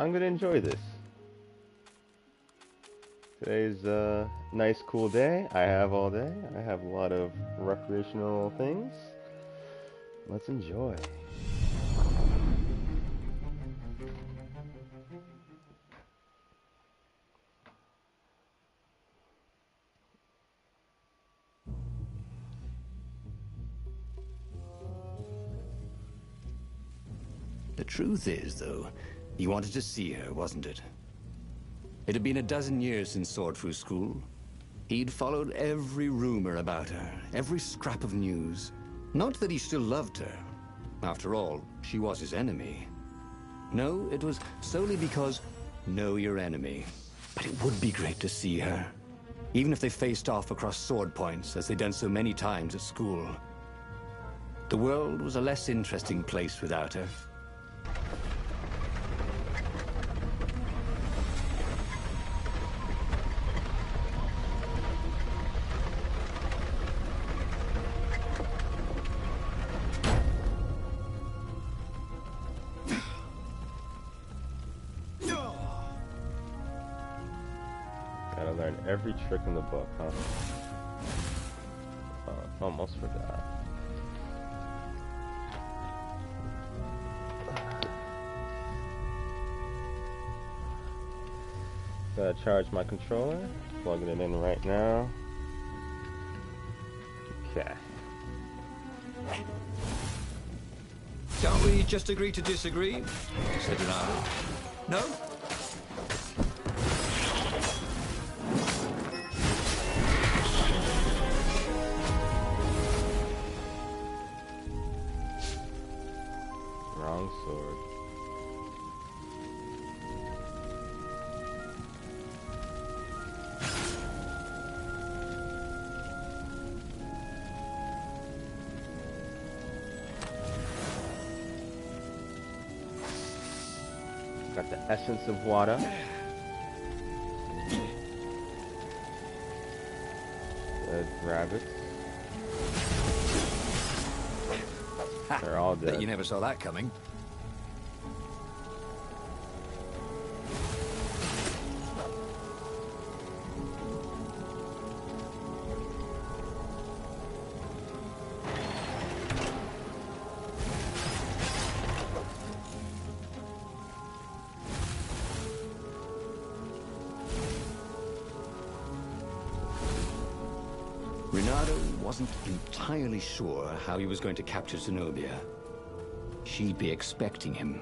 I'm gonna enjoy this. Today's a nice cool day. I have all day. I have a lot of recreational things. Let's enjoy. The truth is, though, he wanted to see her, wasn't it? It had been a dozen years since Swordfu School. He'd followed every rumor about her, every scrap of news. Not that he still loved her. After all, she was his enemy. No, it was solely because know your enemy. But it would be great to see her. Even if they faced off across sword points, as they'd done so many times at school. The world was a less interesting place without her. Gotta learn every trick in the book, huh? Oh, almost forgot. Gotta charge my controller. Plugging it in right now. Okay. Can't we just agree to disagree? Said Reynaldo. No? Wrong sword. Got the essence of water. The rabbits. They're all dead. Bet you never saw that coming. Reynaldo wasn't entirely sure how he was going to capture Zenobia. She'd be expecting him.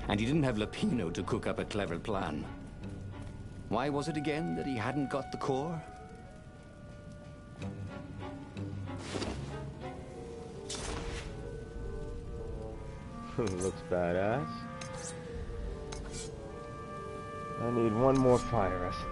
And he didn't have Lapino to cook up a clever plan. Why was it again that he hadn't got the core? Looks badass. I need one more fire essence.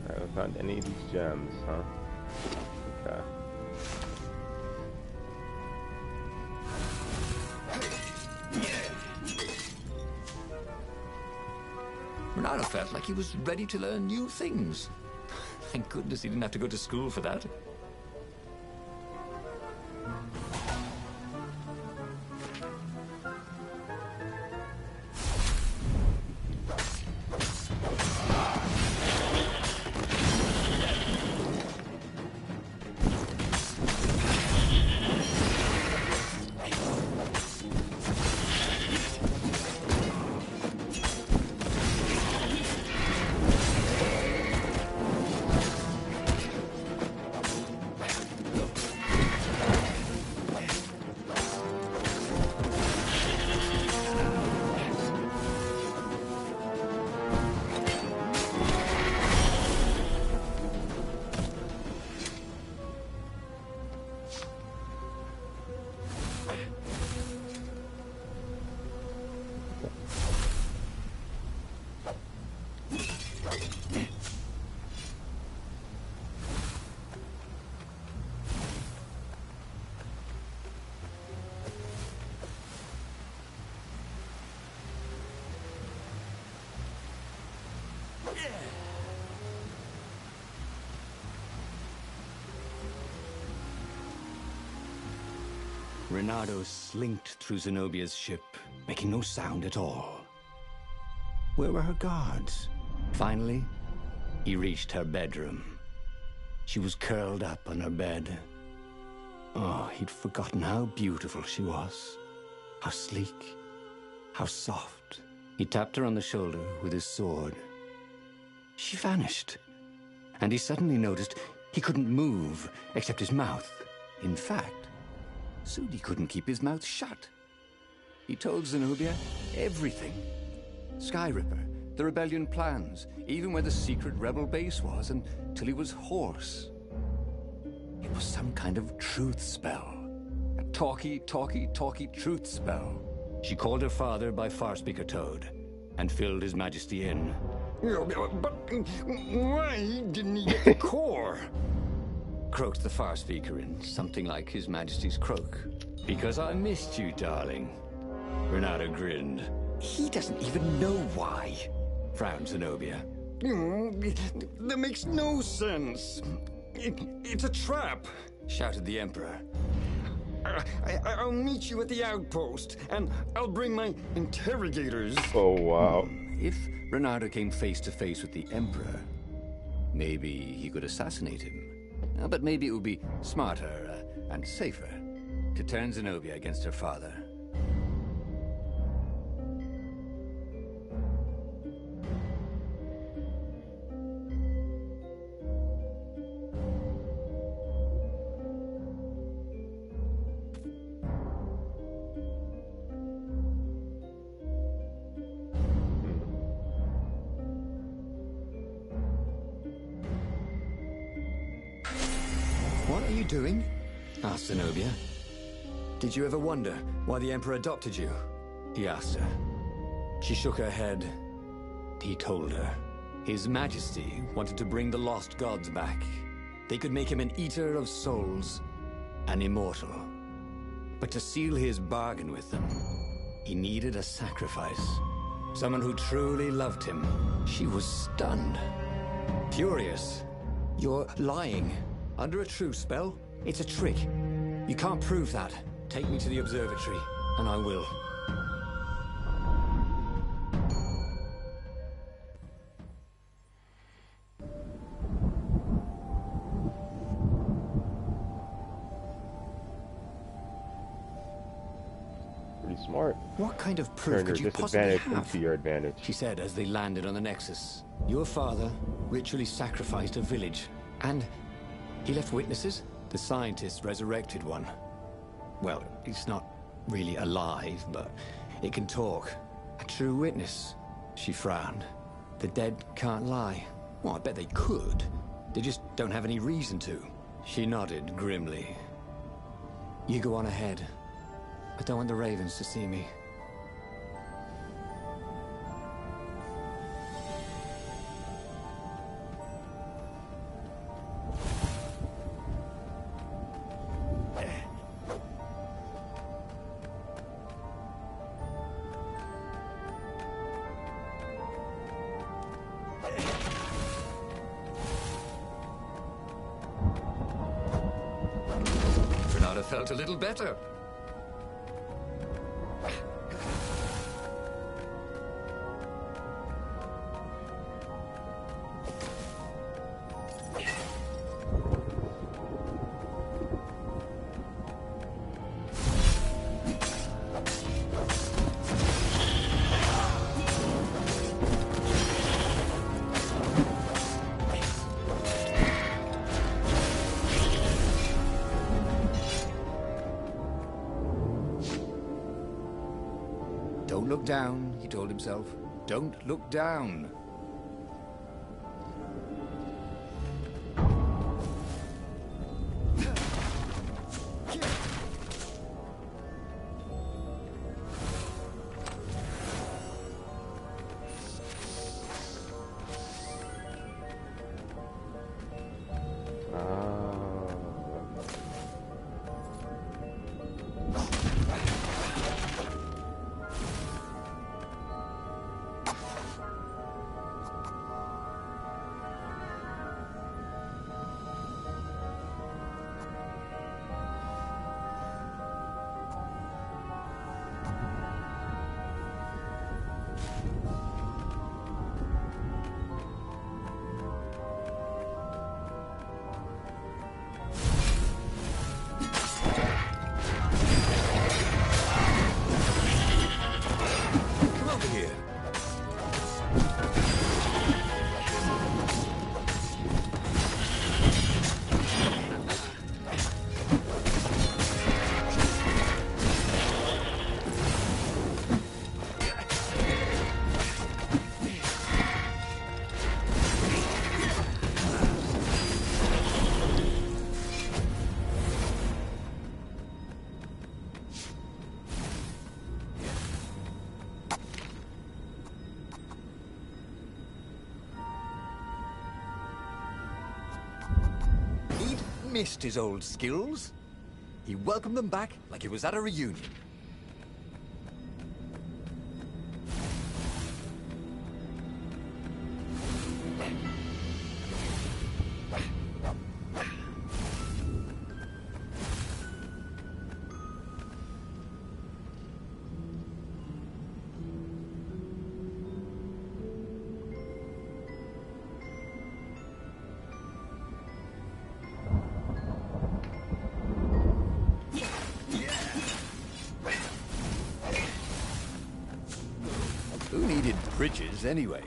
I haven't found any of these gems, huh? Okay. Reynaldo felt like he was ready to learn new things. Thank goodness he didn't have to go to school for that. Reynaldo slinked through Zenobia's ship, making no sound at all. Where were her guards? Finally, he reached her bedroom. She was curled up on her bed. Oh, he'd forgotten how beautiful she was. How sleek, how soft. He tapped her on the shoulder with his sword. She vanished. And he suddenly noticed he couldn't move except his mouth. In fact, soon he couldn't keep his mouth shut. He told Zenobia everything. Sky Ripper, the rebellion plans, even where the secret rebel base was, until he was hoarse. It was some kind of truth spell. A talky truth spell. She called her father by Farspeaker Toad and filled His Majesty in. But why didn't he get the core? Croaked the Farspeaker in something like His Majesty's croak. Because I missed you, darling. Reynaldo grinned. He doesn't even know why, frowned Zenobia. That makes no sense. It's a trap, shouted the Emperor. I'll meet you at the outpost, and I'll bring my interrogators. Oh, wow. If Reynaldo came face to face with the Emperor, maybe he could assassinate him. But maybe it would be smarter and safer to turn Zenobia against her father. What are you doing? Asked Zenobia. Did you ever wonder why the Emperor adopted you? He asked her. She shook her head. He told her. His Majesty wanted to bring the lost gods back. They could make him an eater of souls, an immortal. But to seal his bargain with them, he needed a sacrifice. Someone who truly loved him. She was stunned. Furious. You're lying. Under a truth spell? It's a trick. You can't prove that. Take me to the observatory, and I will. Pretty smart. What kind of proof Turn your could you possibly disadvantage have? into your advantage. She said as they landed on the Nexus. Your father ritually sacrificed a village, and he left witnesses? The scientists resurrected one. Well, it's not really alive, but it can talk. A true witness. She frowned. The dead can't lie. Well, I bet they could. They just don't have any reason to. She nodded grimly. You go on ahead. I don't want the Ravens to see me. Reynaldo felt a little better. Don't look down, he told himself. Don't look down. missed his old skills. He welcomed them back like it was at a reunion. Who needed bridges anyway?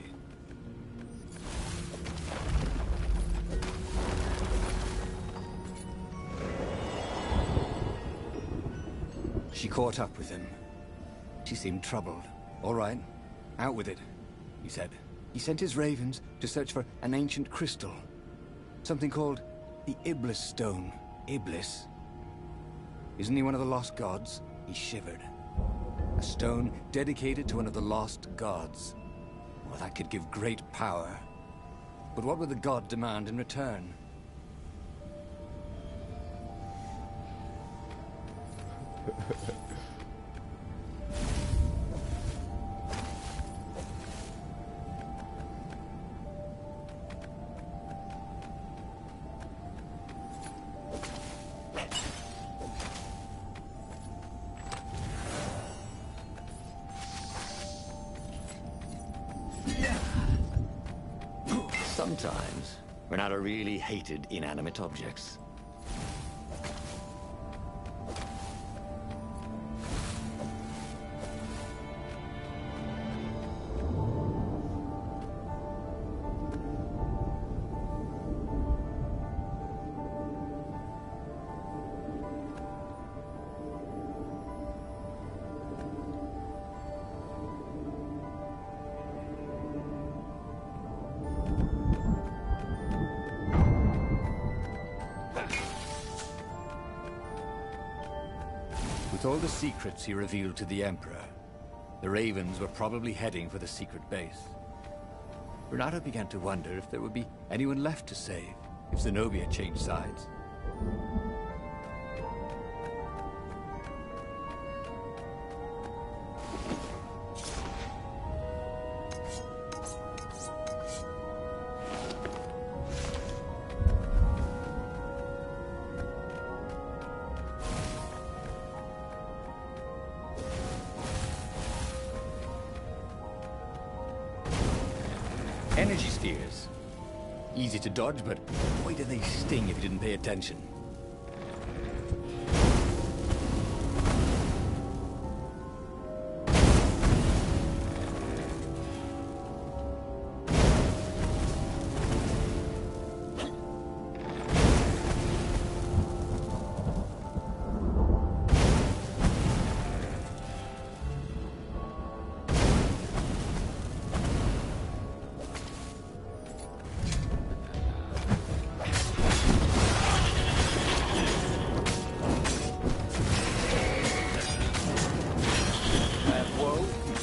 She caught up with him. She seemed troubled. All right, out with it, he said. He sent his ravens to search for an ancient crystal. Something called the Iblis Stone. Iblis? Isn't he one of the lost gods? He shivered. A stone dedicated to one of the lost gods. Well, that could give great power. But what would the god demand in return? Sometimes, Reynaldo really hated inanimate objects. With all the secrets he revealed to the Emperor, the Ravens were probably heading for the secret base. Reynaldo began to wonder if there would be anyone left to save, if Zenobia changed sides. Energy spheres. Easy to dodge, but boy do they sting if you didn't pay attention.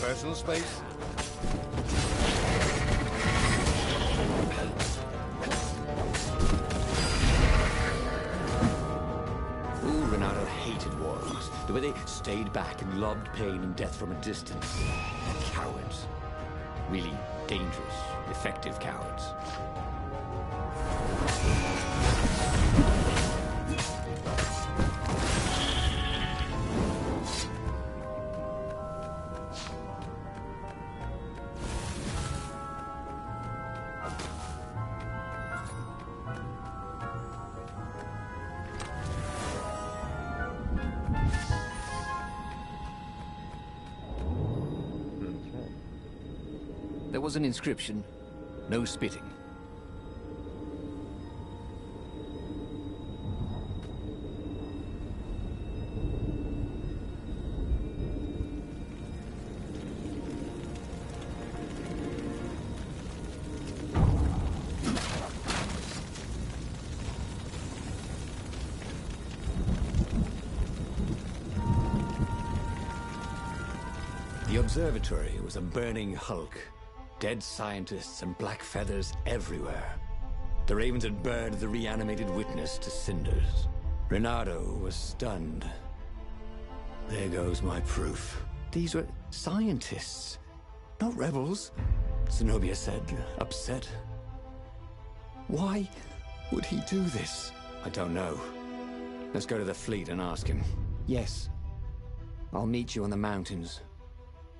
Personal space? Ooh, Reynaldo hated warlocks. The way they stayed back and lobbed pain and death from a distance. Cowards. Really dangerous, effective cowards. There was an inscription, no spitting. The observatory was a burning hulk. Dead scientists and black feathers everywhere. The ravens had burned the reanimated witness to cinders. Reynaldo was stunned. There goes my proof. These were scientists, not rebels, Zenobia said, upset. Why would he do this? I don't know. Let's go to the fleet and ask him. Yes. I'll meet you on the mountains.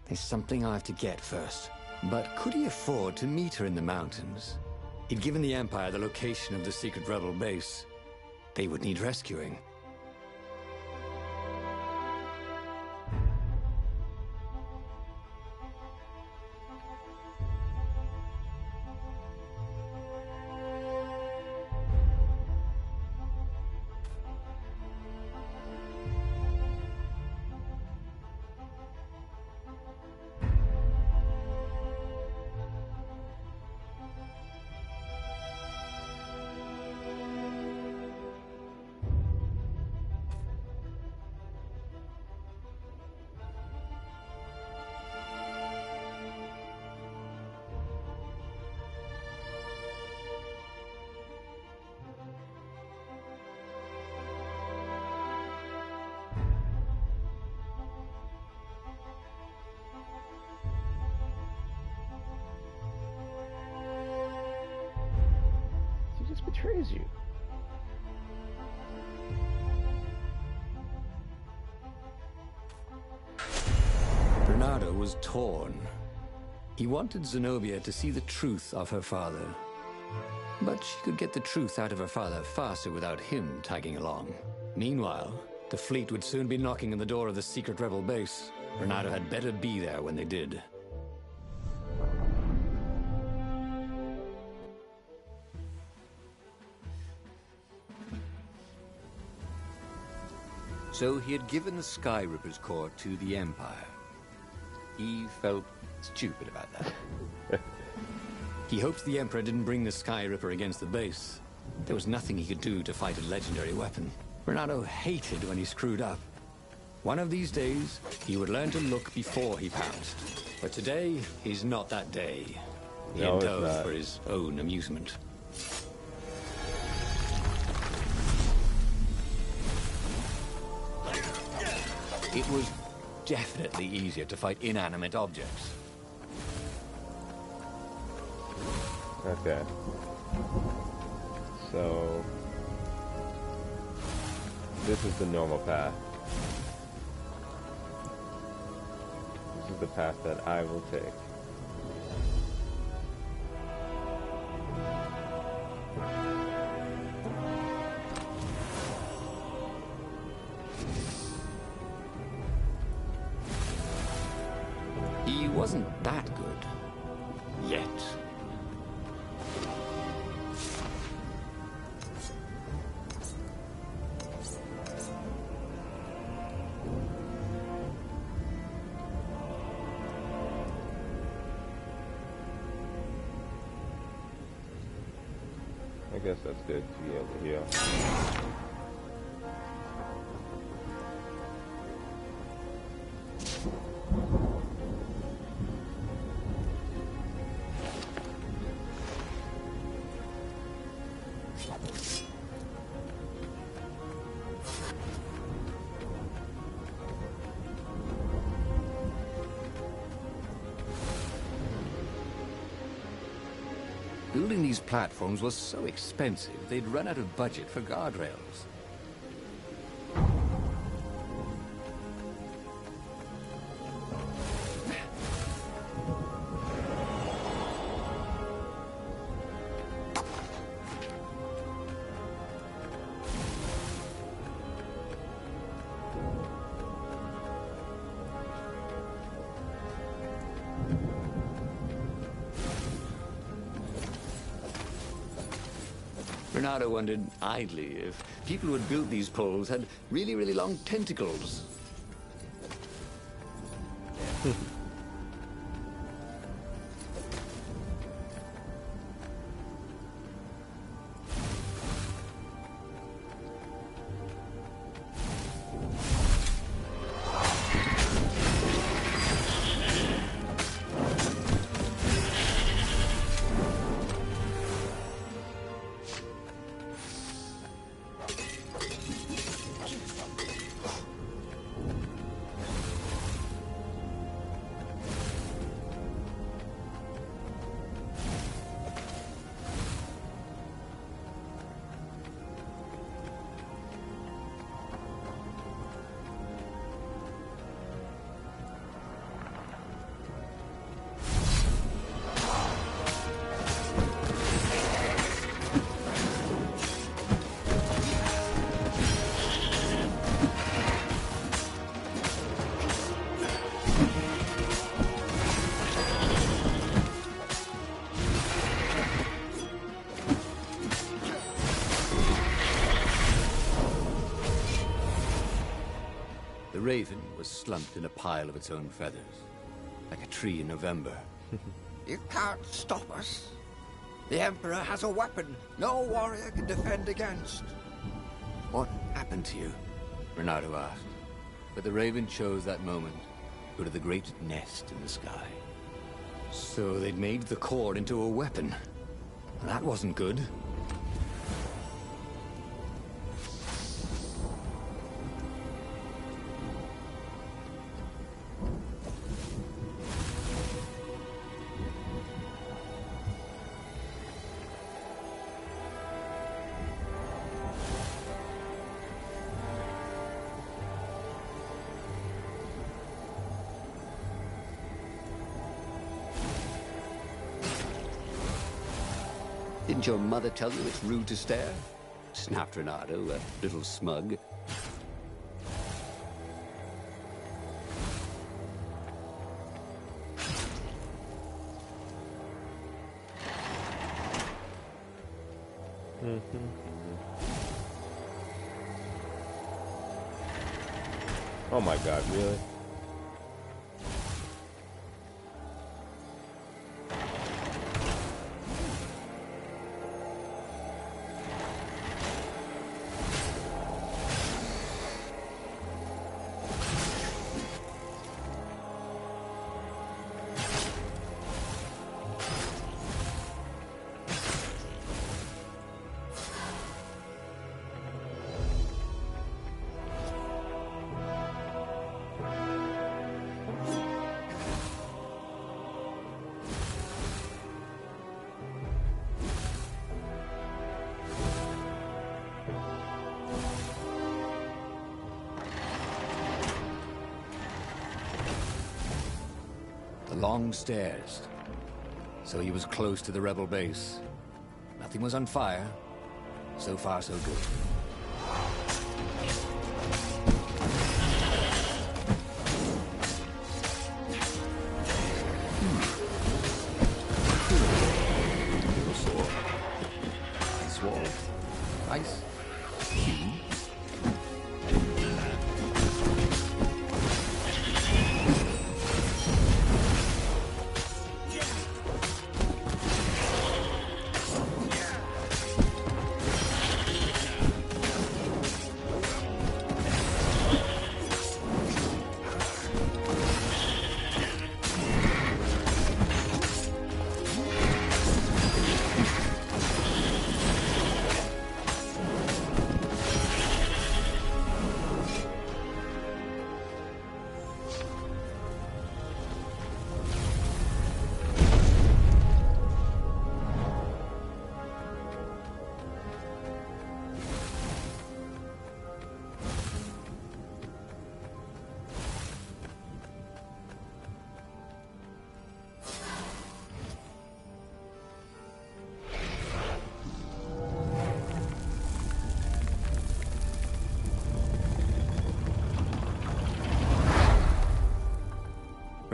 There's something I have to get first. But could he afford to meet her in the mountains? He'd given the Empire the location of the secret rebel base. They would need rescuing. Betrays you. Reynaldo was torn. He wanted Zenobia to see the truth of her father. But she could get the truth out of her father faster without him tagging along. Meanwhile, the fleet would soon be knocking on the door of the secret rebel base. Reynaldo had better be there when they did. So he had given the Sky Ripper's core to the Empire. He felt stupid about that. He hoped the Emperor didn't bring the Sky Ripper against the base. There was nothing he could do to fight a legendary weapon. Reynaldo hated when he screwed up. One of these days, he would learn to look before he pounced. But today is not that day. He No, it's indulged not. for his own amusement. It was definitely easier to fight inanimate objects. Okay. So this is the normal path. This is the path that I will take. He wasn't that good. Yet. I guess that's good to be able to heal. Building these platforms was so expensive, they'd run out of budget for guardrails. Reynaldo wondered idly if people who had built these poles had really, really long tentacles. raven was slumped in a pile of its own feathers, like a tree in November. You can't stop us. The Emperor has a weapon no warrior can defend against. What happened to you? Reynaldo asked. But the raven chose that moment to go to the great nest in the sky. So they'd made the cord into a weapon. That wasn't good. Didn't your mother tell you it's rude to stare? Snapped Reynaldo, a little smug. Oh my god, really? Long stairs. So he was close to the rebel base. Nothing was on fire. So far, so good. Nice wall. Nice.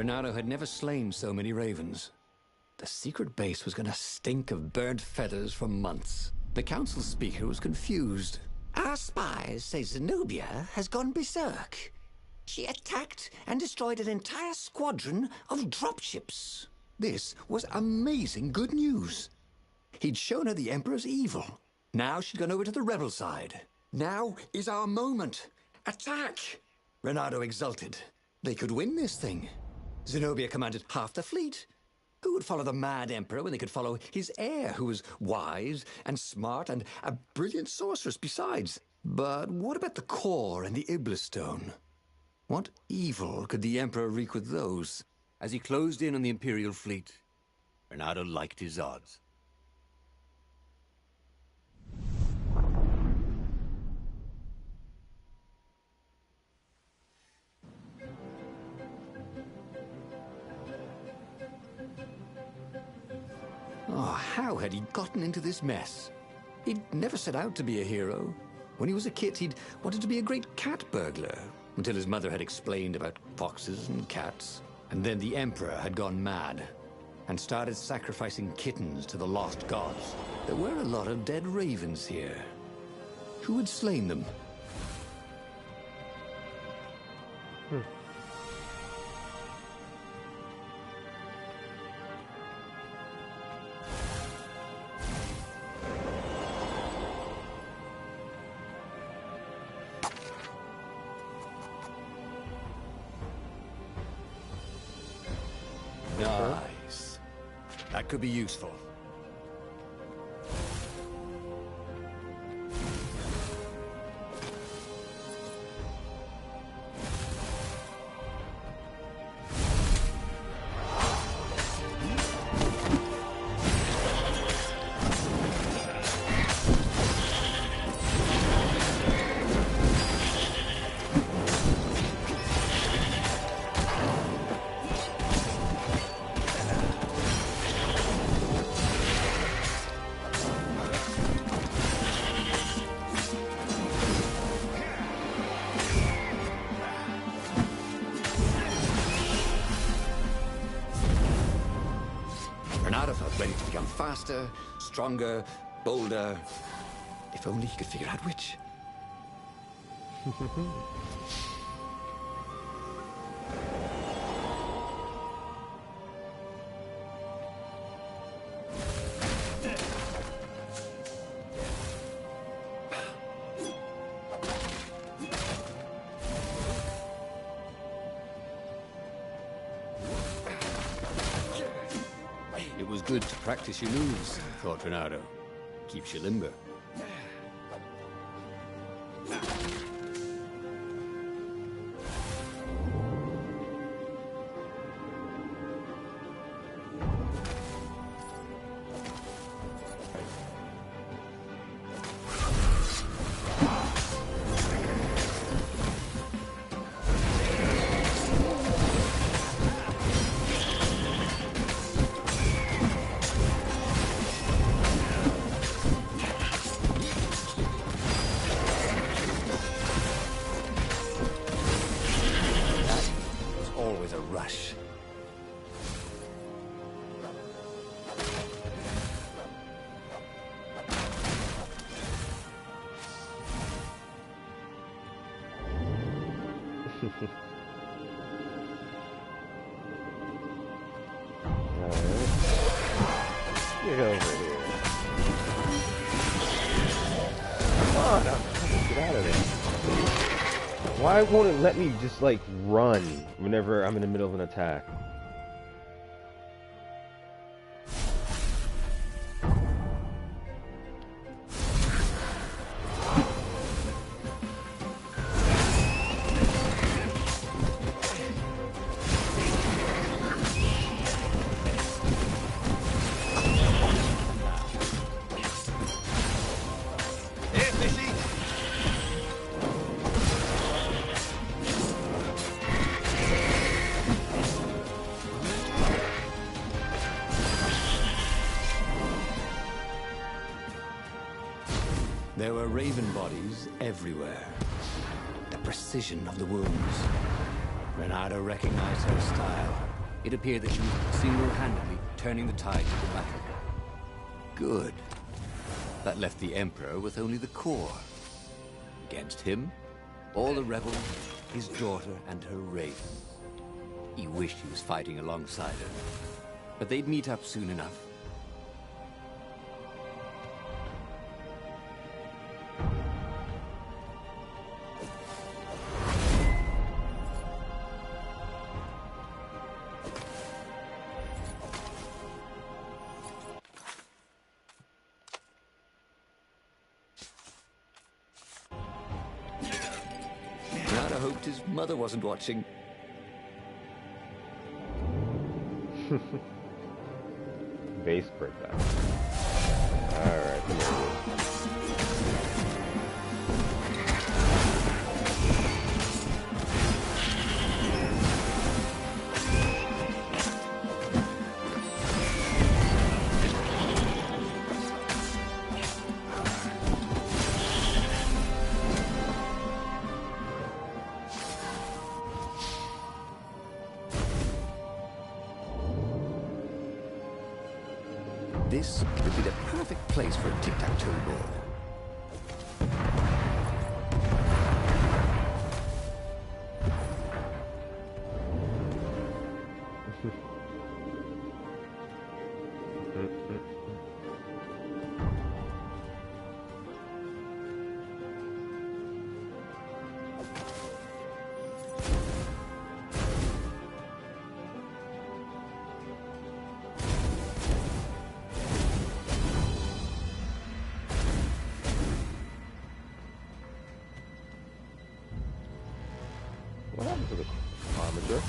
Reynaldo had never slain so many ravens. The secret base was going to stink of burnt feathers for months. The council speaker was confused. Our spies say Zenobia has gone berserk. She attacked and destroyed an entire squadron of dropships. This was amazing good news. He'd shown her the Emperor's evil. Now she'd gone over to the rebel side. Now is our moment. Attack! Reynaldo exulted. They could win this thing. Zenobia commanded half the fleet. Who would follow the mad Emperor when they could follow his heir, who was wise and smart and a brilliant sorceress besides? But what about the core and the Iblis stone? What evil could the Emperor wreak with those? As he closed in on the Imperial fleet, Reynaldo liked his odds. Oh, how had he gotten into this mess? He'd never set out to be a hero. When he was a kid, he'd wanted to be a great cat burglar, until his mother had explained about foxes and cats. And then the Emperor had gone mad, and started sacrificing kittens to the lost gods. There were a lot of dead ravens here. Who had slain them? Nice. That could be useful. Reynaldo felt ready to become faster, stronger, bolder. If only he could figure out which. It was good to practice your moves, thought Reynaldo. Keeps you limber. Always a rush. Get over here. Come on, get out of there. Why won't it let me just like run whenever I'm in the middle of an attack? There were raven bodies everywhere. The precision of the wounds. Reynaldo recognized her style. It appeared that she was single-handedly turning the tide of the battle. Good. That left the Emperor with only the core. Against him, all the rebels, his daughter and her raven. He wished he was fighting alongside her. But they'd meet up soon enough. Reynaldo hoped his mother wasn't watching. Base breakdown. Alright, come here. This would be the perfect place for a tic-tac-toe board. What happened to the armature?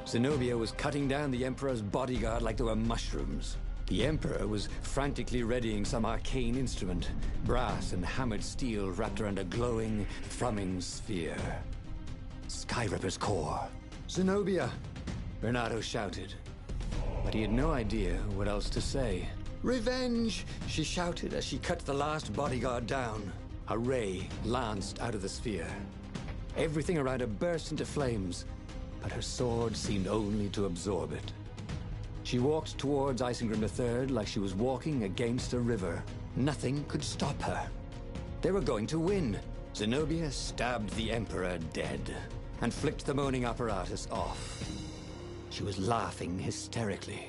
Zenobia was cutting down the Emperor's bodyguard like they were mushrooms. The Emperor was frantically readying some arcane instrument, brass and hammered steel wrapped around a glowing, thrumming sphere. Skyripper's core. Zenobia! Reynaldo shouted. But he had no idea what else to say. Revenge! She shouted as she cut the last bodyguard down. A ray lanced out of the sphere. Everything around her burst into flames, but her sword seemed only to absorb it. She walked towards Isengrim III like she was walking against a river. Nothing could stop her. They were going to win. Zenobia stabbed the Emperor dead and flicked the moaning apparatus off. She was laughing hysterically.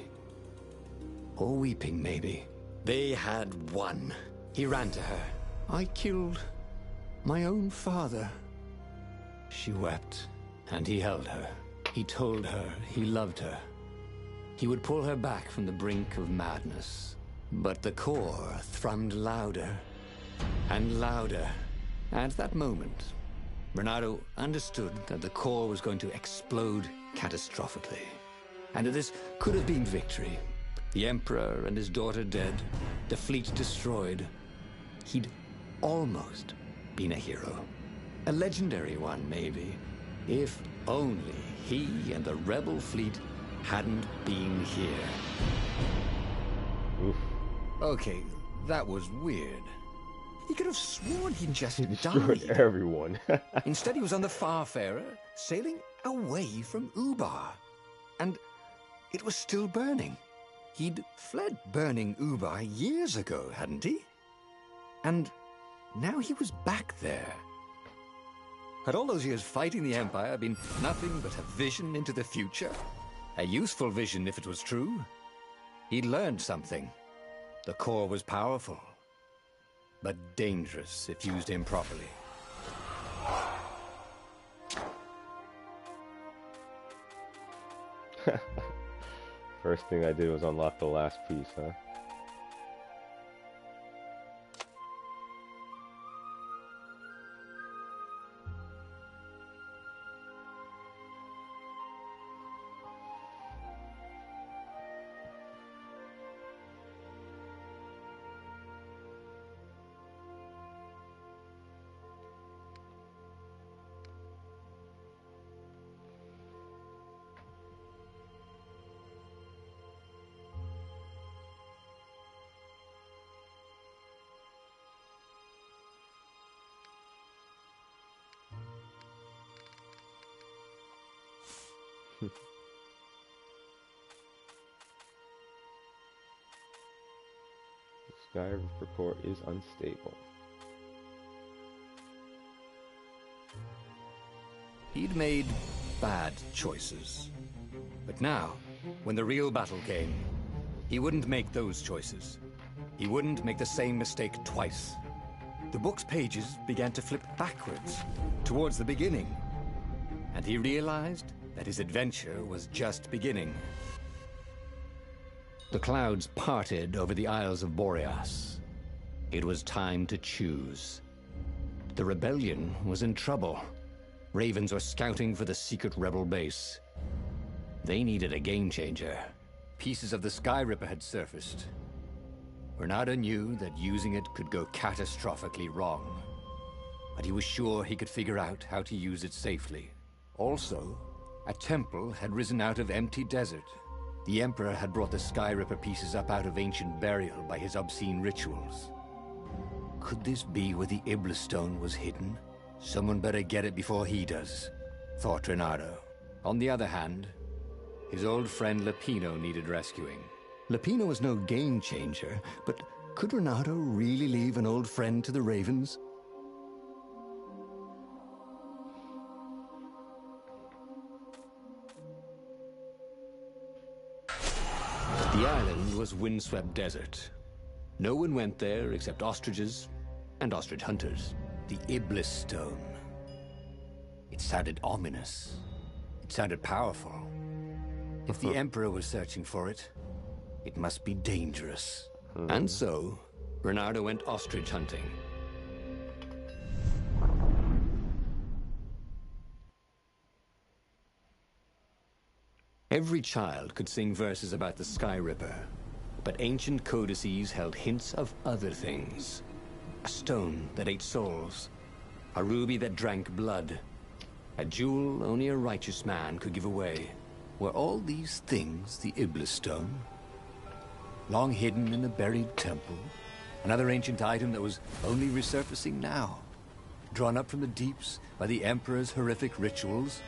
Or weeping, maybe. They had won. He ran to her. I killed my own father. She wept, and he held her. He told her he loved her. He would pull her back from the brink of madness. But the core thrummed louder and louder. At that moment, Reynaldo understood that the core was going to explode catastrophically. And that this could have been victory. The Emperor and his daughter dead, the fleet destroyed. He'd almost been a hero. A legendary one, maybe, if only he and the rebel fleet hadn't been here. Oof. Okay, that was weird. He could have sworn he'd just Destroyed died. everyone. Instead, he was on the Farfarer, sailing away from Ubar. And it was still burning. He'd fled burning Ubar years ago, hadn't he? And now he was back there. Had all those years fighting the Empire been nothing but a vision into the future? A useful vision if it was true. He'd learned something. The core was powerful, but dangerous if used improperly. First thing I did was unlock the last piece, huh? Sky Report is unstable. He'd made bad choices. But now, when the real battle came, he wouldn't make those choices. He wouldn't make the same mistake twice. The book's pages began to flip backwards, towards the beginning. And he realized that his adventure was just beginning. The clouds parted over the Isles of Boreas. It was time to choose. The rebellion was in trouble. Ravens were scouting for the secret rebel base. They needed a game changer. Pieces of the Sky Ripper had surfaced. Reynaldo knew that using it could go catastrophically wrong. But he was sure he could figure out how to use it safely. Also, a temple had risen out of empty desert. The Emperor had brought the Sky Ripper pieces up out of ancient burial by his obscene rituals. Could this be where the Iblis stone was hidden? Someone better get it before he does, thought Reynaldo. On the other hand, his old friend Lapino needed rescuing. Lapino was no game changer, but could Reynaldo really leave an old friend to the Ravens? The island was windswept desert. No one went there except ostriches and ostrich hunters. The Iblis stone. It sounded ominous. It sounded powerful. If the Emperor was searching for it, it must be dangerous. And so, Reynaldo went ostrich hunting. Every child could sing verses about the Sky Ripper, but ancient codices held hints of other things. A stone that ate souls, a ruby that drank blood, a jewel only a righteous man could give away. Were all these things the Iblis stone? Long hidden in a buried temple? Another ancient item that was only resurfacing now? Drawn up from the deeps by the Emperor's horrific rituals?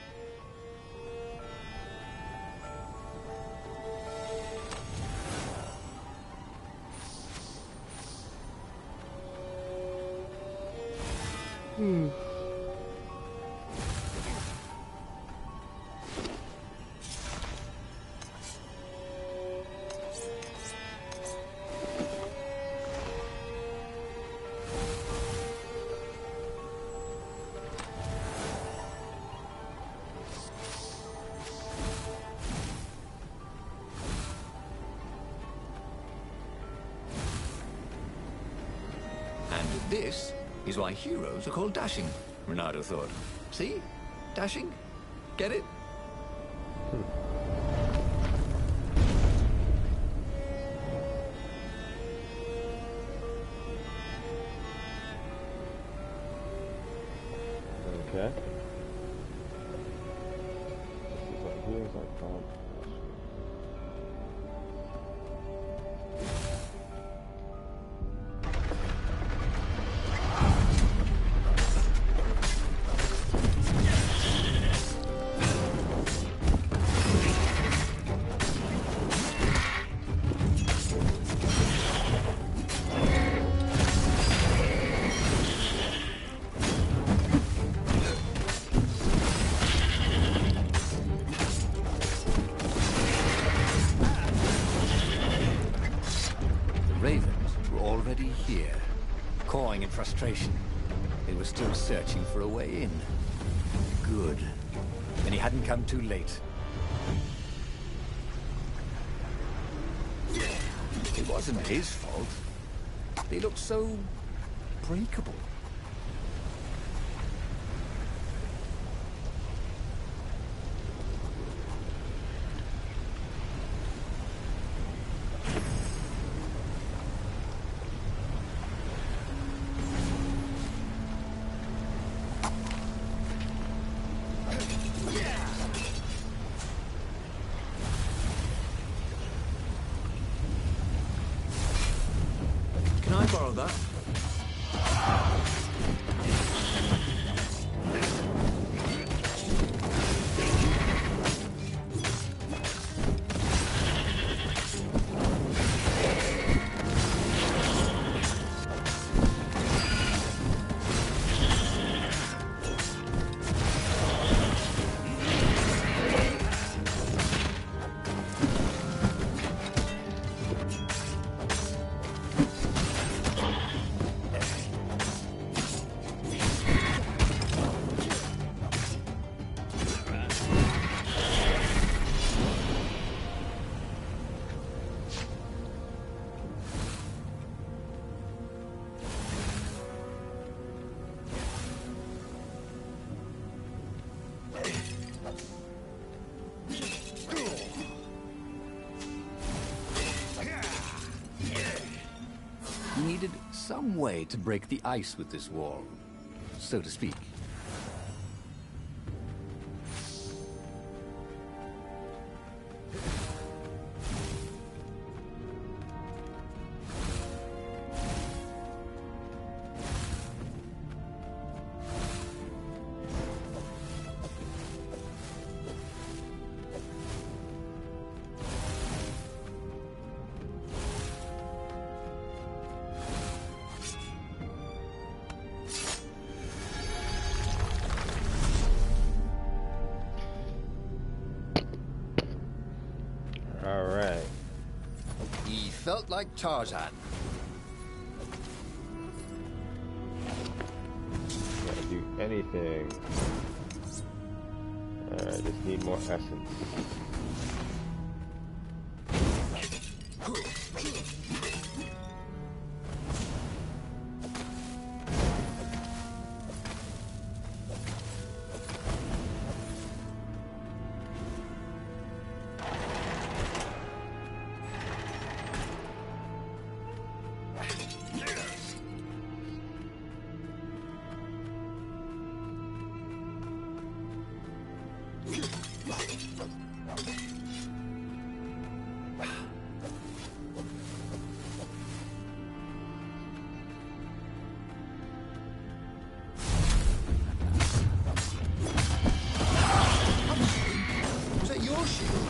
This is why heroes are called dashing, Reynaldo thought. See? Dashing? Get it? Okay. Here's our problem. Cawing in frustration. They were still searching for a way in. Good. And he hadn't come too late. It wasn't his fault. They looked so breakable. Can I borrow that? He needed some way to break the ice with this wall, so to speak. Alright. He felt like Tarzan. Gotta do anything. Alright, just need more essence. Was that your shield?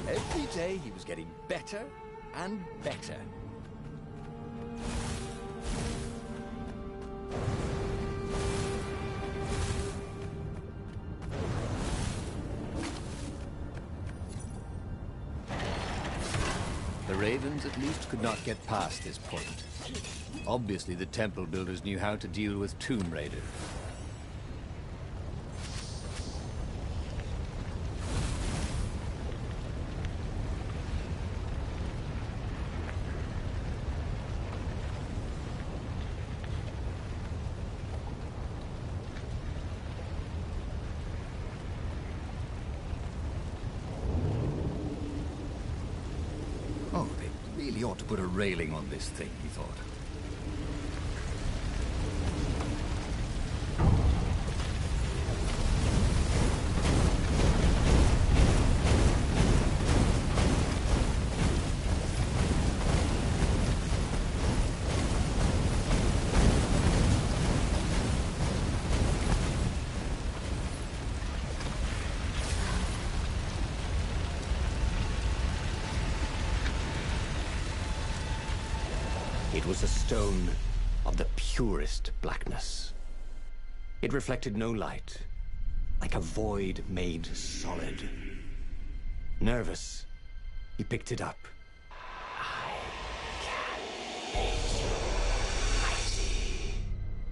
Every day he was getting better and better. The Ravens at least could not get past this point. Obviously the temple builders knew how to deal with Tomb Raiders. Oh, they really ought to put a railing on this thing, he thought. It was a stone of the purest blackness. It reflected no light, like a void made solid. Nervous, he picked it up.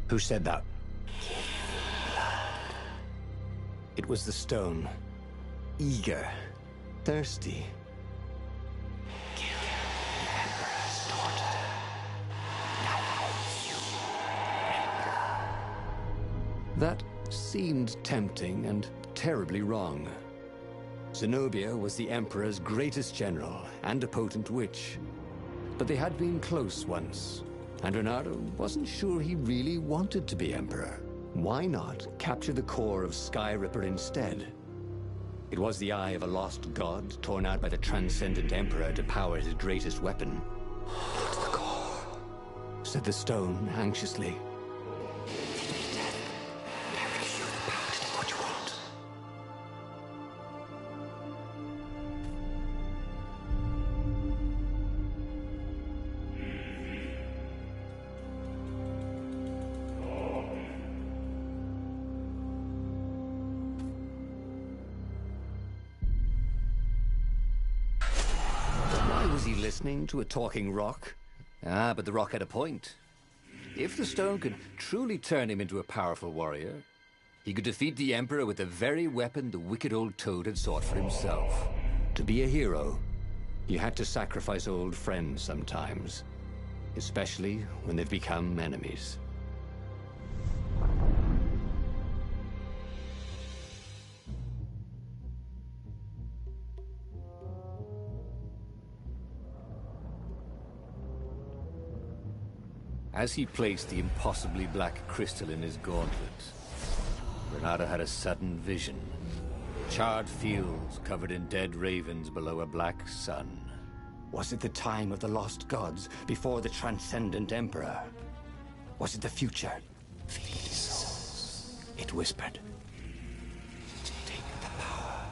Who said that? It was the stone. Eager, thirsty. That seemed tempting and terribly wrong. Zenobia was the Emperor's greatest general and a potent witch. But they had been close once, and Reynaldo wasn't sure he really wanted to be Emperor. Why not capture the core of Sky Ripper instead? It was the eye of a lost god torn out by the transcendent Emperor to power his greatest weapon. "It's the core," said the stone anxiously. listening to a talking rock? Ah, but the rock had a point. If the stone could truly turn him into a powerful warrior, he could defeat the Emperor with the very weapon the wicked old Toad had sought for himself. To be a hero, you had to sacrifice old friends sometimes, especially when they've become enemies. As he placed the impossibly black crystal in his gauntlet, Reynaldo had a sudden vision. Charred fields covered in dead ravens below a black sun. Was it the time of the lost gods before the transcendent emperor? Was it the future? Feed the souls, it whispered. Take the power.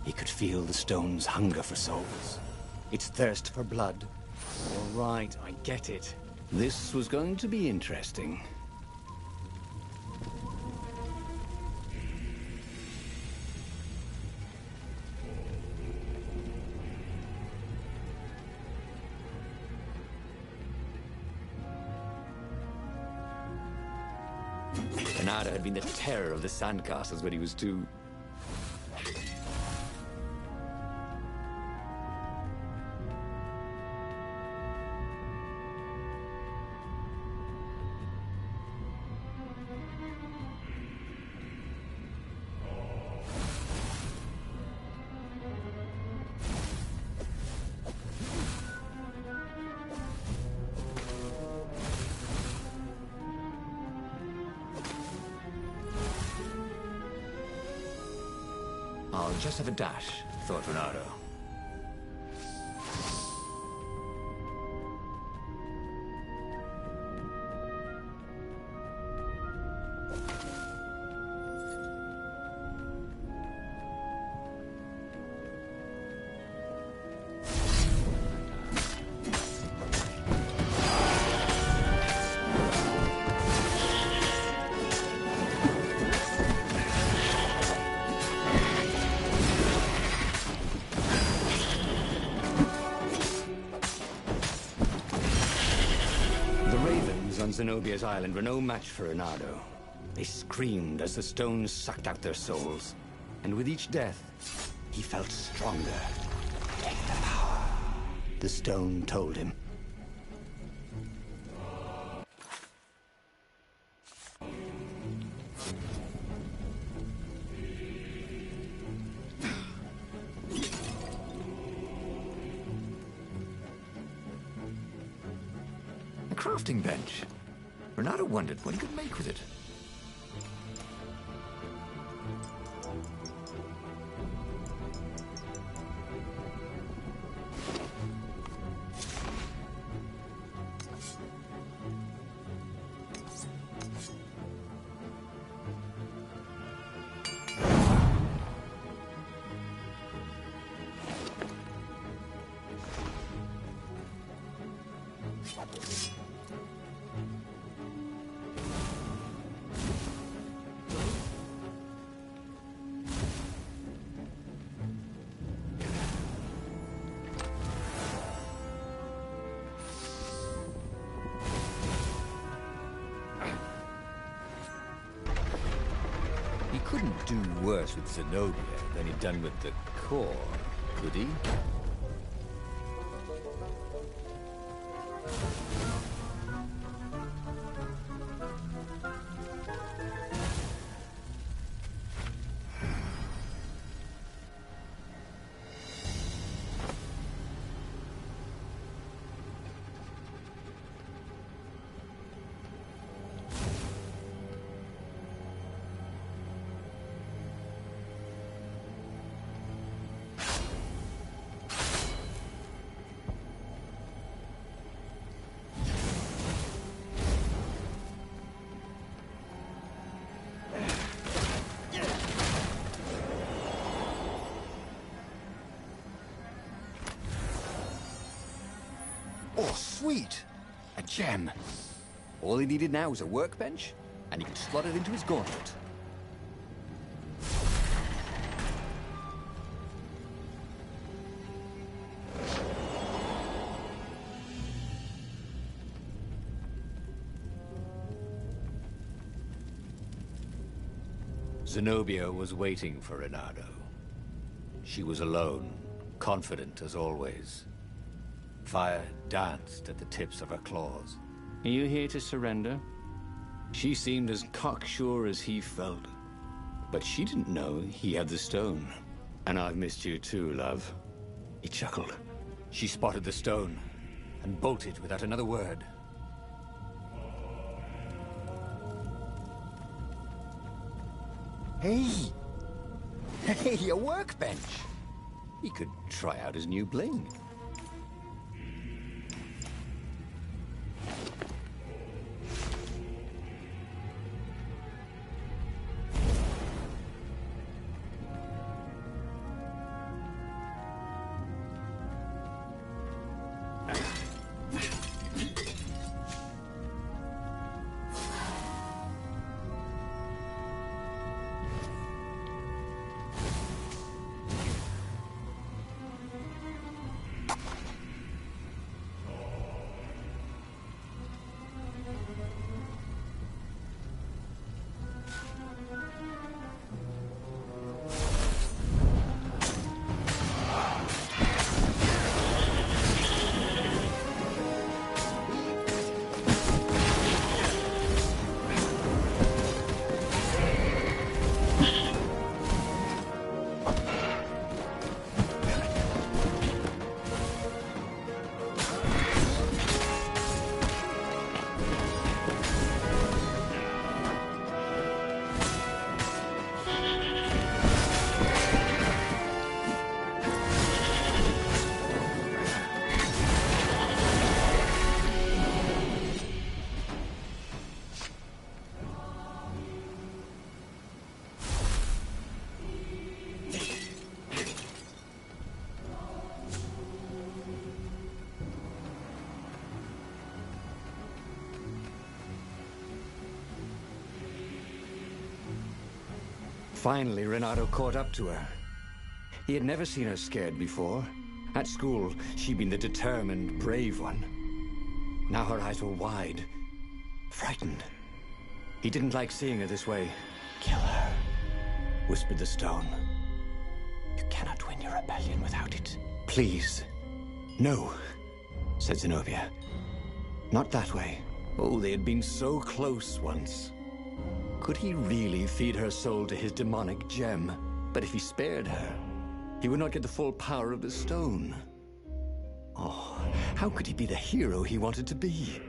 He could feel the stone's hunger for souls, its thirst for blood. All right, I get it. This was going to be interesting. Reynaldo had been the terror of the sandcastles when he was 2. I'll just have a dash, thought Reynaldo. On Zenobia's island were no match for Reynaldo. They screamed as the stones sucked out their souls. And with each death, he felt stronger. Take the power, the stone told him. A crafting bench. Reynaldo wondered what he could make with it. He couldn't do worse with Zenobia than he'd done with the core, could he? Oh, sweet! A gem. All he needed now was a workbench, and he could slot it into his gauntlet. Zenobia was waiting for Reynaldo. She was alone, confident as always. Fire danced at the tips of her claws. Are you here to surrender? She seemed as cocksure as he felt. But she didn't know he had the stone. And I've missed you too, love. He chuckled. She spotted the stone and bolted without another word. Hey! Hey, a workbench! He could try out his new bling. Finally, Reynaldo caught up to her. He had never seen her scared before. At school, she'd been the determined, brave one. Now her eyes were wide, frightened. He didn't like seeing her this way. "Kill her," whispered the stone. "You cannot win your rebellion without it." "Please." "No," said Zenobia. "Not that way." Oh, they had been so close once. Could he really feed her soul to his demonic gem? But if he spared her, he would not get the full power of the stone. Oh, how could he be the hero he wanted to be?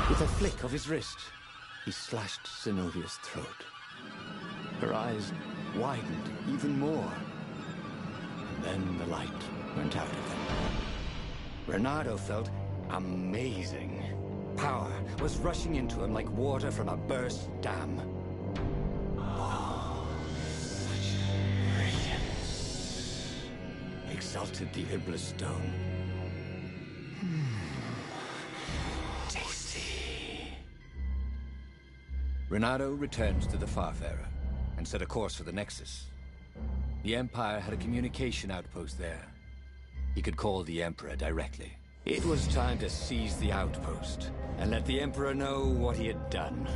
With a flick of his wrist, he slashed Zenobia's throat. Her eyes widened even more. And then the light went out of them. Reynaldo felt amazing. Power was rushing into him like water from a burst dam. Oh, such brilliance, exulted the Iblis stone. Reynaldo returned to the Farfarer and set a course for the Nexus. The Empire had a communication outpost there. He could call the Emperor directly. It was time to seize the outpost and let the Emperor know what he had done.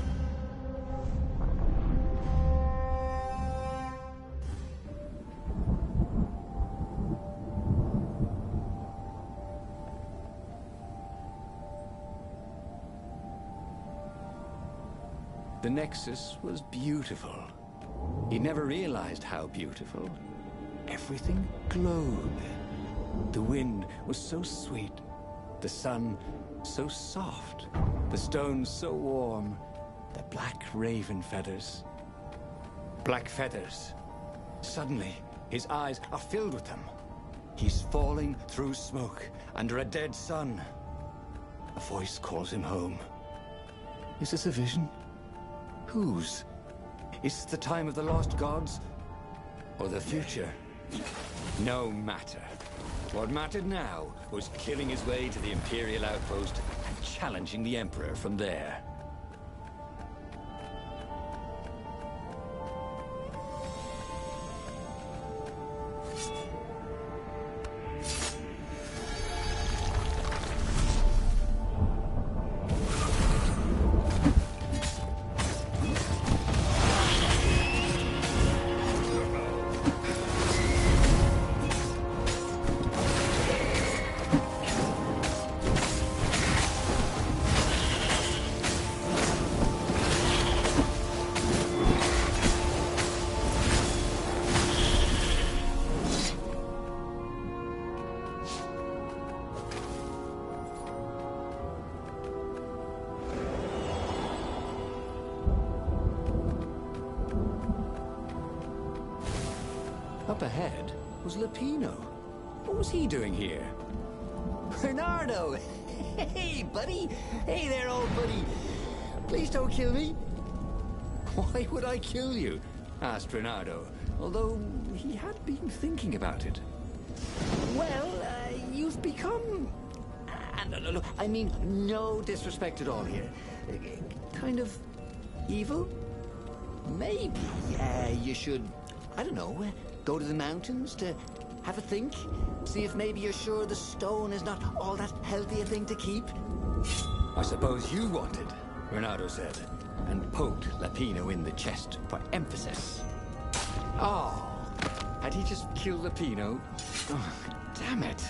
The Nexus was beautiful. He never realized how beautiful. Everything glowed. The wind was so sweet. The sun so soft. The stones so warm. The black raven feathers. Black feathers. Suddenly, his eyes are filled with them. He's falling through smoke under a dead sun. A voice calls him home. Is this a vision? Whose? Is it the time of the lost gods? Or the future? No matter. What mattered now was killing his way to the Imperial outpost and challenging the Emperor from there. Up ahead was Lapino. What was he doing here? Reynaldo! Hey, buddy! Hey there, old buddy! Please don't kill me. Why would I kill you? Asked Reynaldo, although he had been thinking about it. Well, you've become... no, I mean, no disrespect at all here. Kind of evil? Maybe you should, I don't know, go to the mountains to have a think? See if maybe you're sure the stone is not all that healthy a thing to keep? I suppose you wanted, Reynaldo said, and poked Lapino in the chest for emphasis. Oh, had he just killed Lapino? Oh, damn it.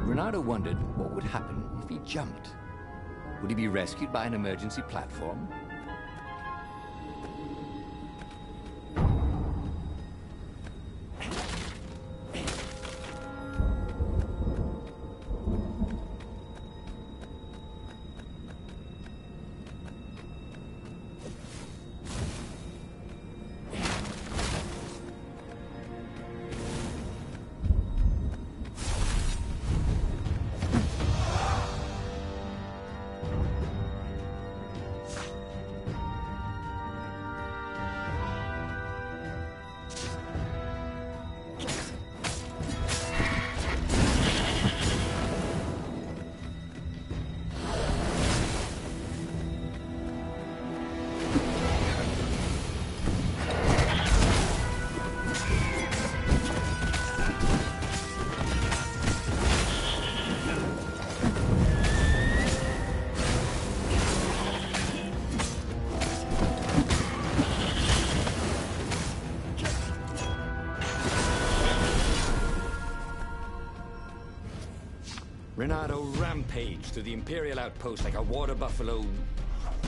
Reynaldo wondered what would happen if he jumped. Would he be rescued by an emergency platform? Reynaldo rampaged through the Imperial outpost like a water buffalo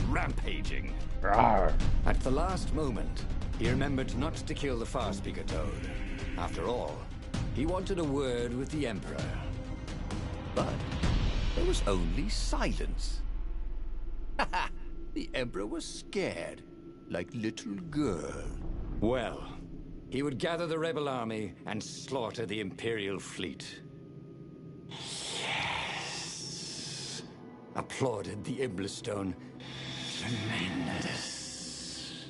rampaging. Rawr. At the last moment, he remembered not to kill the Farspeaker Toad. After all, he wanted a word with the Emperor. But there was only silence. The Emperor was scared, like little girl. Well, he would gather the rebel army and slaughter the Imperial fleet. Yes! Applauded the Iblestone. Tremendous.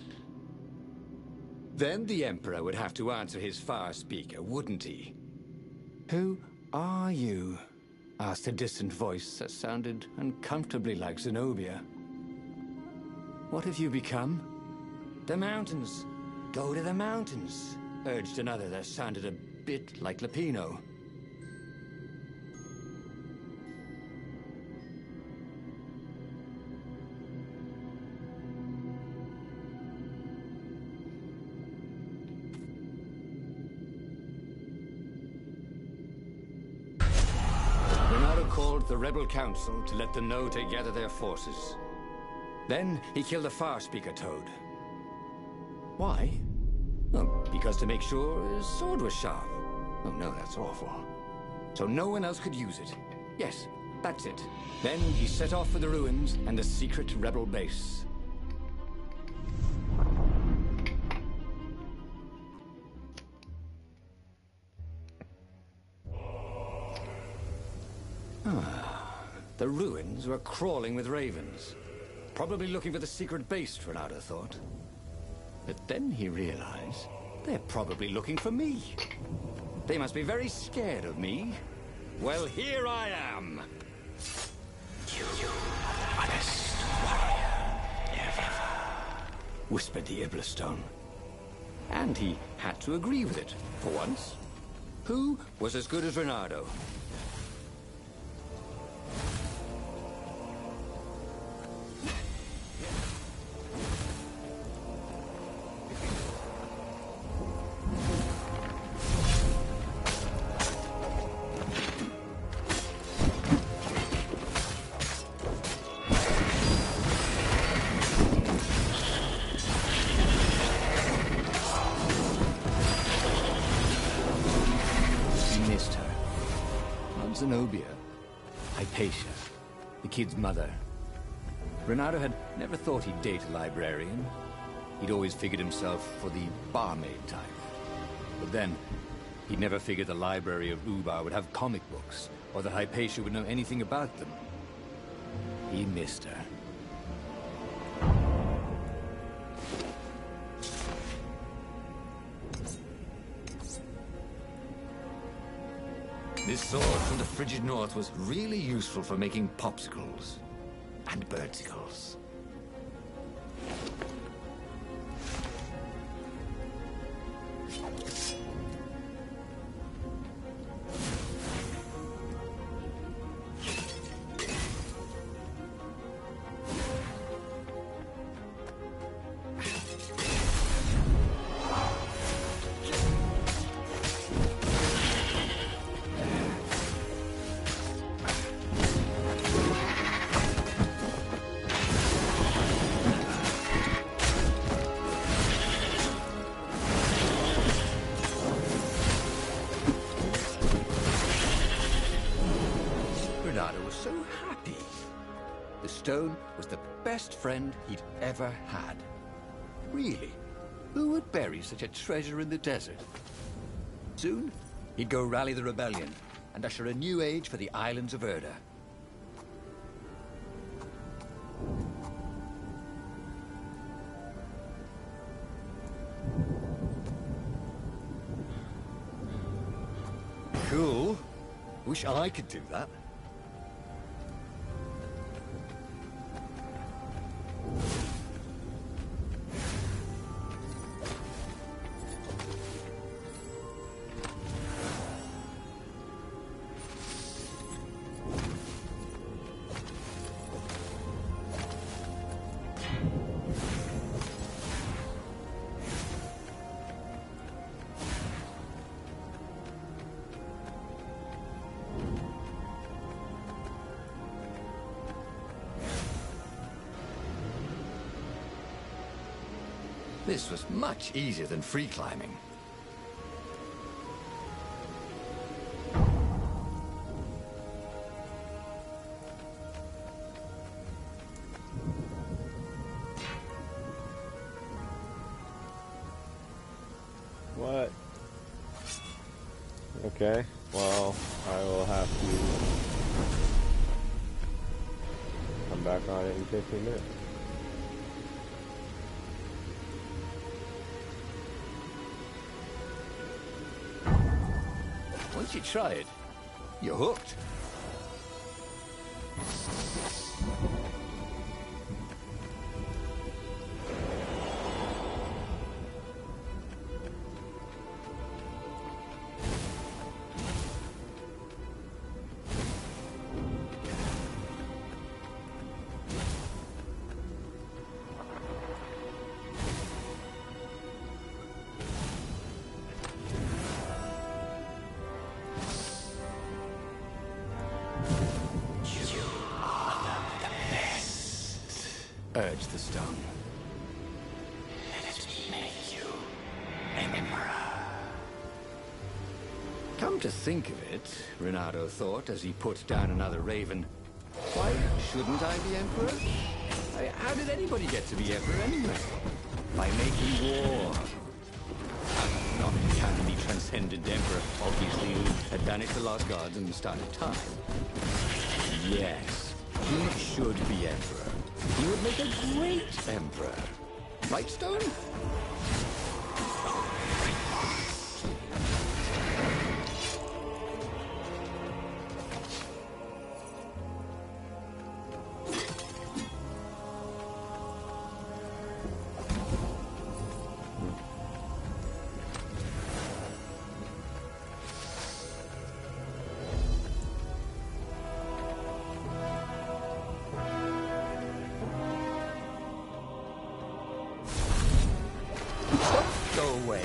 Then the Emperor would have to answer his Farspeaker, wouldn't he? Who are you? Asked a distant voice that sounded uncomfortably like Zenobia. What have you become? The mountains. Go to the mountains, urged another that sounded a bit like Lapino. Reynaldo called the Rebel Council to let them know to gather their forces. Then he killed the Farspeaker Toad. Why? Oh, because to make sure his sword was sharp. Oh no, that's awful. So no one else could use it. Yes, that's it. Then he set off for the ruins and the secret rebel base. were crawling with ravens. Probably looking for the secret base, Reynaldo thought. But then he realized they're probably looking for me. They must be very scared of me. Well, here I am. You are the hottest warrior ever, whispered the Iblastone. And he had to agree with it, for once. Who was as good as Reynaldo? Zenobia, Hypatia, the kid's mother. Reynaldo had never thought he'd date a librarian. He'd always figured himself for the barmaid type. But then, he'd never figured the library of Ubar would have comic books, or that Hypatia would know anything about them. He missed her. This sword from the frigid north was really useful for making popsicles and birdsicles. Stone was the best friend he'd ever had. Really? Who would bury such a treasure in the desert? Soon, he'd go rally the rebellion and usher a new age for the islands of Erda. Cool. Wish I could do that. This was much easier than free climbing. What? Okay, well, I will have to come back on it in 15 minutes. Once you try it, you're hooked. Urged the stone. Let me make you emperor. Come to think of it, Reynaldo thought as he put down another raven, why shouldn't I be emperor? How did anybody get to be emperor anyway? By making war. Not counting the transcendent emperor, obviously, who had banished the lost gods and started time. Yes, He should be emperor. He would make a great emperor. Right, Stone? Go away.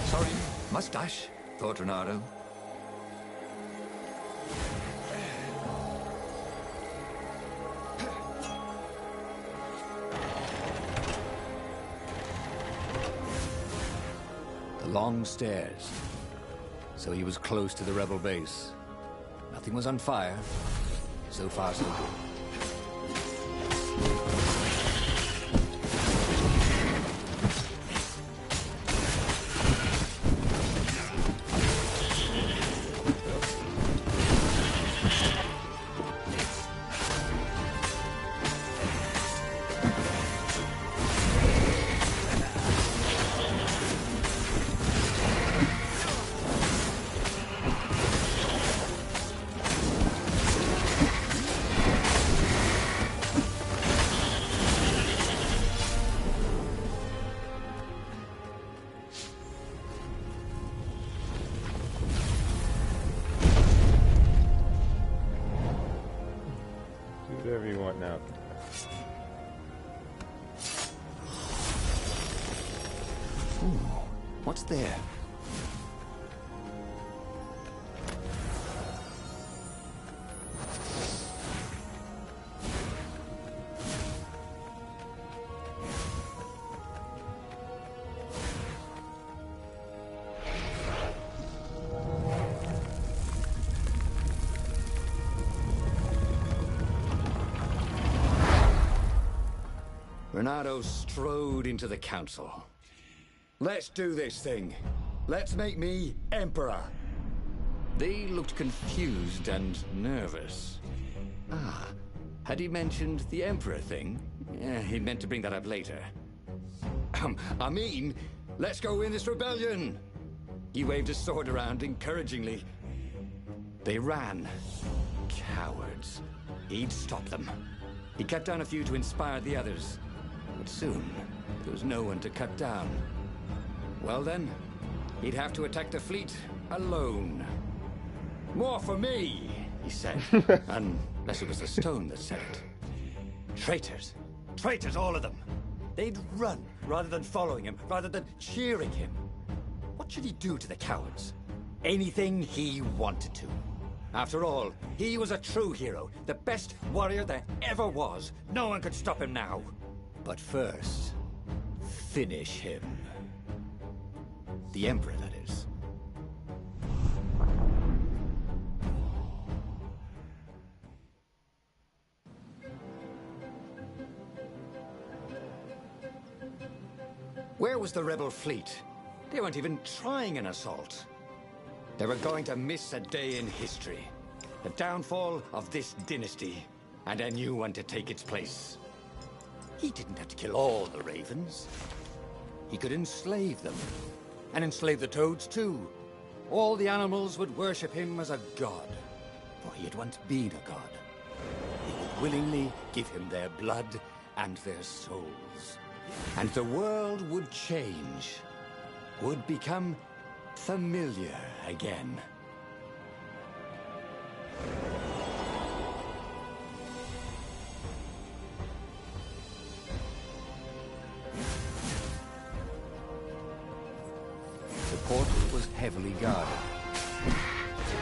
Sorry, mustache, thought Reynaldo. The long stairs. So he was close to the rebel base. Nothing was on fire. So far, so good. Whatever you want now. Ooh, what's there? Reynaldo strode into the council. Let's do this thing. Let's make me emperor. They looked confused and nervous. Ah, had he mentioned the emperor thing? He meant to bring that up later. I mean, let's go win this rebellion. He waved his sword around encouragingly. They ran. Cowards. He'd stop them. He cut down a few to inspire the others. But soon, there was no one to cut down. Well then, he'd have to attack the fleet alone. More for me, he said. Unless it was the stone that said it. Traitors. Traitors, all of them. They'd run rather than following him, rather than cheering him. What should he do to the cowards? Anything he wanted to. After all, he was a true hero, the best warrior there ever was. No one could stop him now. But first, finish him. The Emperor, that is. Where was the rebel fleet? They weren't even trying an assault. They were going to miss a day in history. The downfall of this dynasty, and a new one to take its place. He didn't have to kill all the ravens. He could enslave them. and enslave the toads too. All the animals would worship him as a god, for he had once been a god. They would willingly give him their blood and their souls. And the world would change, would become familiar again. The portal was heavily guarded.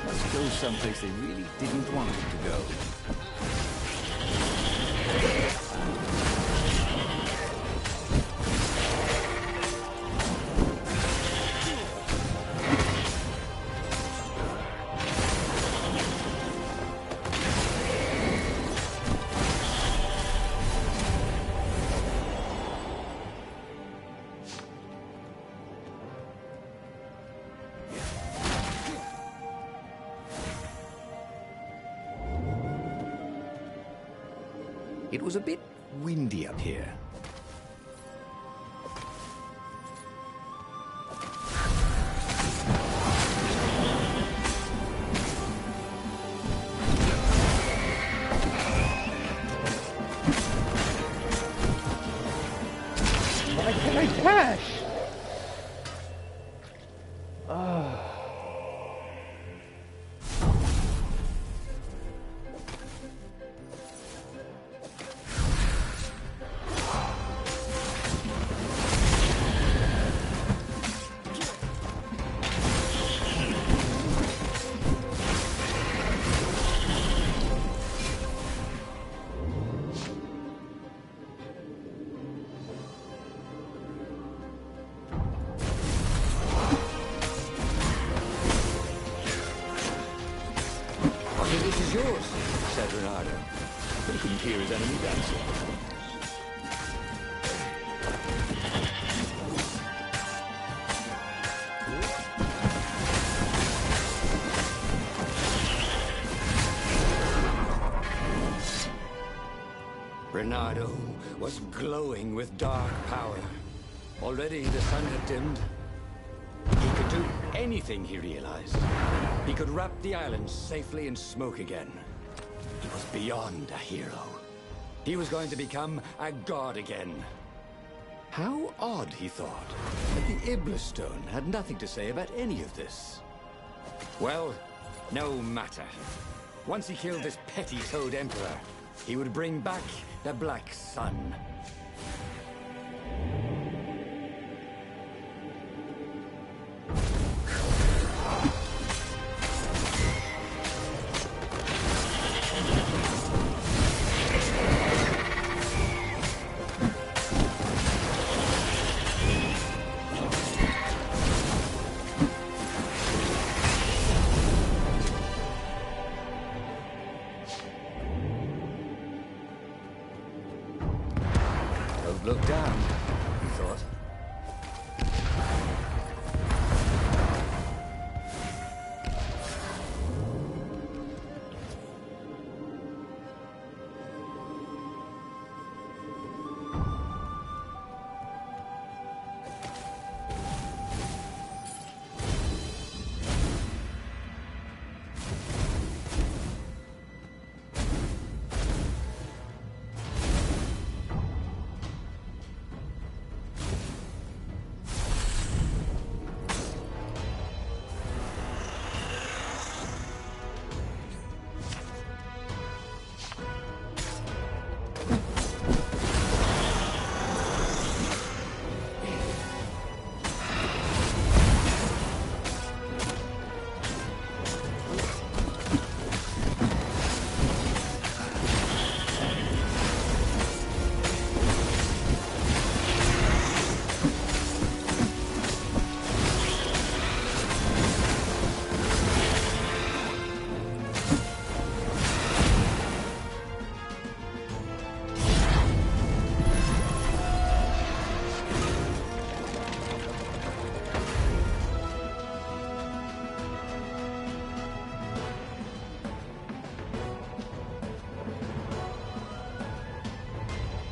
Must go someplace they really didn't want it to go. It was a bit windy up here. Why can't I dash? Ah. This is yours, said Reynaldo. But he couldn't hear his enemy dancing. Reynaldo was glowing with dark power. Already the sun had dimmed. He could do anything, he realized. He could wrap the island safely in smoke again. He was beyond a hero. He was going to become a god again. How odd, he thought, that the Iblis Stone had nothing to say about any of this. Well, no matter. Once he killed this petty Toad Emperor, he would bring back the Black Sun. Don't look down, he thought.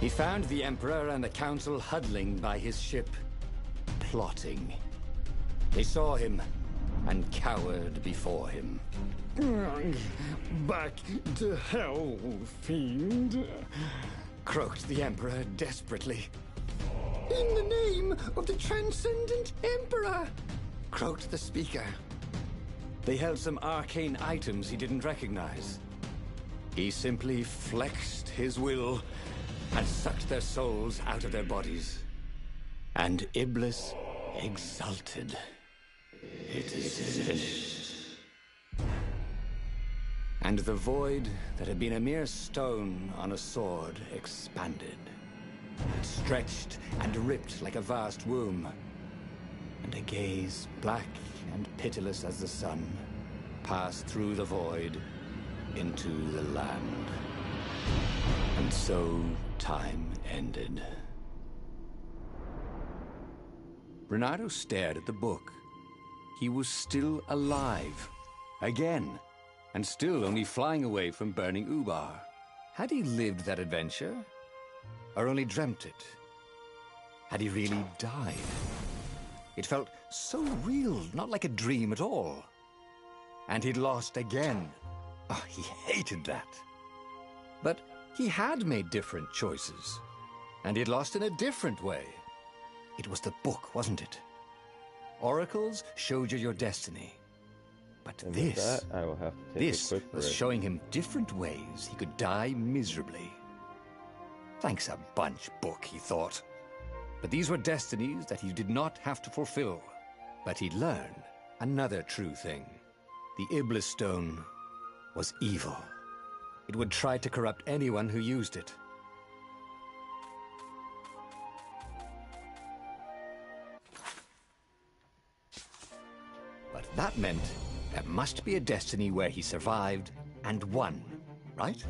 He found the Emperor and the Council huddling by his ship, plotting. They saw him and cowered before him. Back to hell, fiend, croaked the Emperor desperately. In the name of the Transcendent Emperor, croaked the speaker. They held some arcane items he didn't recognize. He simply flexed his will and sucked their souls out of their bodies. And Iblis exulted. It is finished. And the void that had been a mere stone on a sword expanded. It stretched and ripped like a vast womb. And a gaze, black and pitiless as the sun, passed through the void into the land. And so time ended. Reynaldo stared at the book. He was still alive. Again. And still only flying away from burning Ubar. Had he lived that adventure? Or only dreamt it? Had he really died? It felt so real, not like a dream at all. And he'd lost again. Oh, he hated that. But he had made different choices. And he'd lost in a different way. It was the book, wasn't it? Oracles showed you your destiny. But And with that, I will have to take a quick was break. showing him different ways he could die miserably. Thanks a bunch, book, he thought. But these were destinies that he did not have to fulfill. But he'd learn another true thing. The Iblis Stone was evil. It would try to corrupt anyone who used it. But that meant there must be a destiny where he survived and won, right?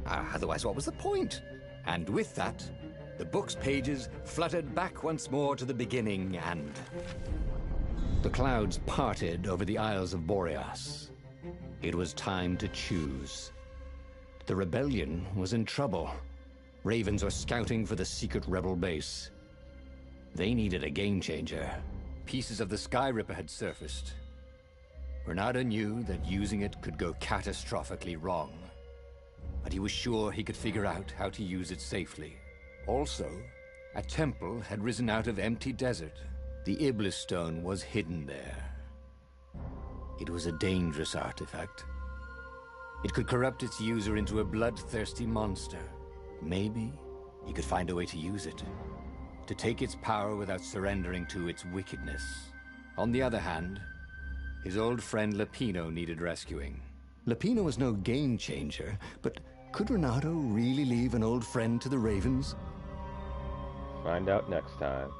Otherwise, what was the point? And with that, the book's pages fluttered back once more to the beginning, and the clouds parted over the Isles of Boreas. It was time to choose. The rebellion was in trouble. Ravens were scouting for the secret rebel base. They needed a game changer. Pieces of the Sky Ripper had surfaced. Reynaldo knew that using it could go catastrophically wrong. But he was sure he could figure out how to use it safely. Also, a temple had risen out of empty desert. The Iblis Stone was hidden there. It was a dangerous artifact. It could corrupt its user into a bloodthirsty monster. Maybe he could find a way to use it, to take its power without surrendering to its wickedness. On the other hand, his old friend Lapino needed rescuing. Lapino was no game changer, but could Reynaldo really leave an old friend to the Ravens? Find out next time.